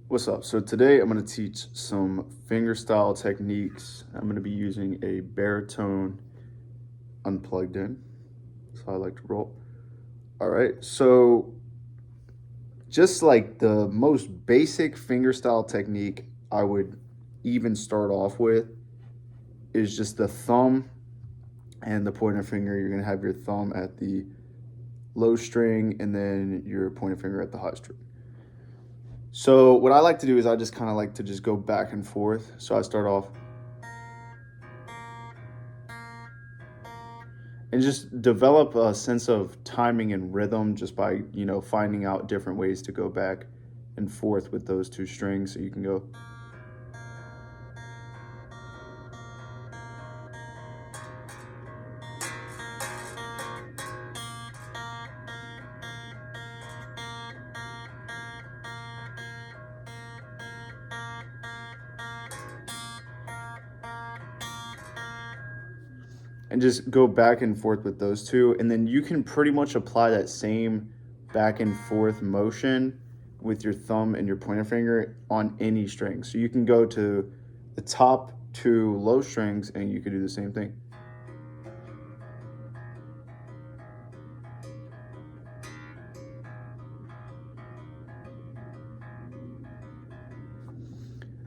What's up? So today I'm going to teach some fingerstyle techniques. I'm going to be using a baritone unplugged in. That's how I like to roll. All right. So just like the most basic fingerstyle technique I would even start off with is just the thumb and the pointer finger. You're going to have your thumb at the low string and then your pointer finger at the high string. So what I like to do is I just kind of like to just go back and forth. So I start off and just develop a sense of timing and rhythm just by, finding out different ways to go back and forth with those two strings. So you can go. And just go back and forth with those two. And then you can pretty much apply that same back and forth motion with your thumb and your pointer finger on any string. So you can go to the top two low strings and you can do the same thing.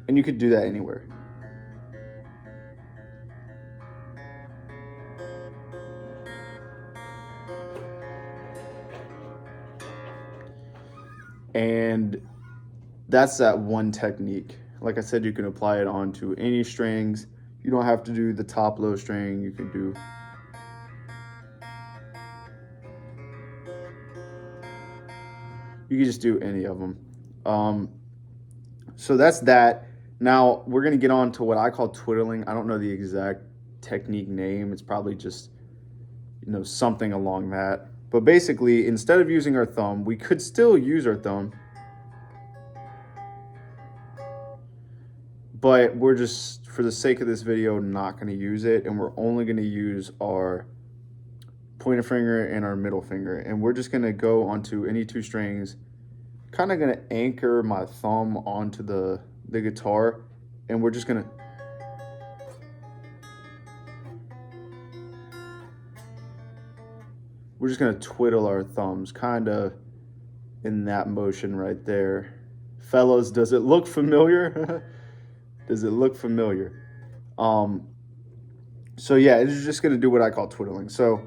And you could do that anywhere. And that's that one technique. Like I said, you can apply it onto any strings. You don't have to do the top low string. You can do just do any of them. So that's that. Now we're gonna get on to what I call twiddling. I don't know the exact technique name. It's probably just something along that. But basically, instead of using our thumb, we could still use our thumb, but we're just, for the sake of this video, not going to use it, and we're only going to use our pointer finger and our middle finger, and we're just going to go onto any two strings, kind of going to anchor my thumb onto the guitar, and we're just going to twiddle our thumbs kind of in that motion right there. Fellas, does it look familiar? Does it look familiar? So yeah, it's just gonna do what I call twiddling. So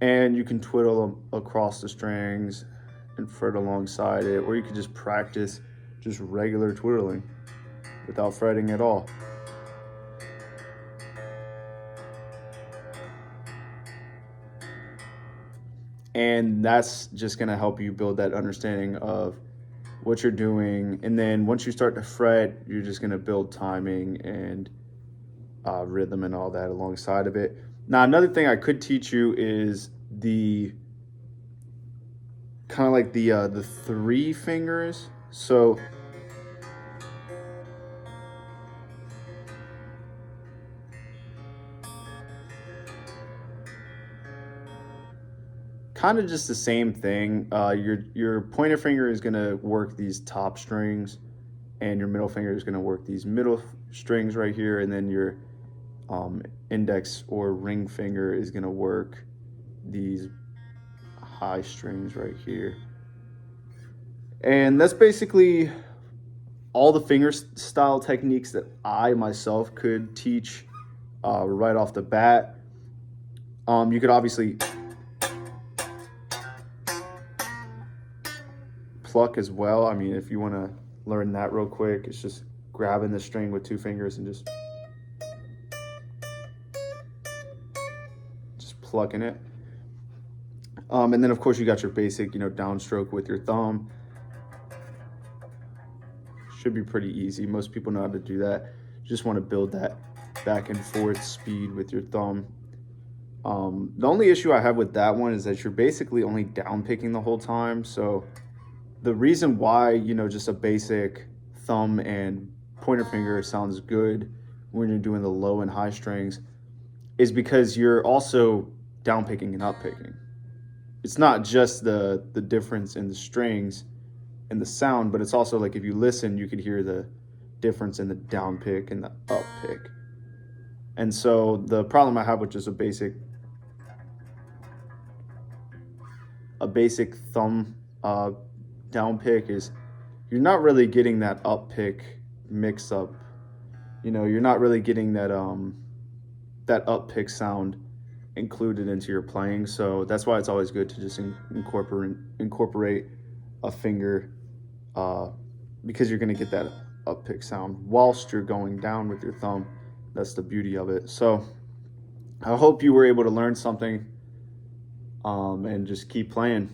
and you can twiddle them across the strings and fret alongside it, or you could just practice just regular twiddling without fretting at all. And that's just going to help you build that understanding of what you're doing. And then once you start to fret, you're just going to build timing and rhythm and all that alongside of it. Now, another thing I could teach you is the kind of like the three fingers. So kind of just the same thing. Your pointer finger is going to work these top strings, and your middle finger is going to work these middle strings right here, and then your index or ring finger is going to work these high strings right here. And that's basically all the finger style techniques that I myself could teach right off the bat. You could obviously pluck as well. I mean, if you want to learn that real quick, it's just grabbing the string with two fingers and just plucking it. And then of course you got your basic, downstroke with your thumb. Should be pretty easy. Most people know how to do that. You just want to build that back and forth speed with your thumb. The only issue I have with that one is that you're basically only down picking the whole time. So the reason why, just a basic thumb and pointer finger sounds good when you're doing the low and high strings is because you're also down picking and up picking. It's not just the difference in the strings and the sound, but it's also like if you listen, you could hear the difference in the down pick and the up pick. And so the problem I have with just a basic thumb down pick is you're not really getting that up pick mix up. You know, you're not really getting that that up pick sound included into your playing. So that's why it's always good to just incorporate a finger because you're going to get that up pick sound whilst you're going down with your thumb. That's the beauty of it. So I hope you were able to learn something and just keep playing.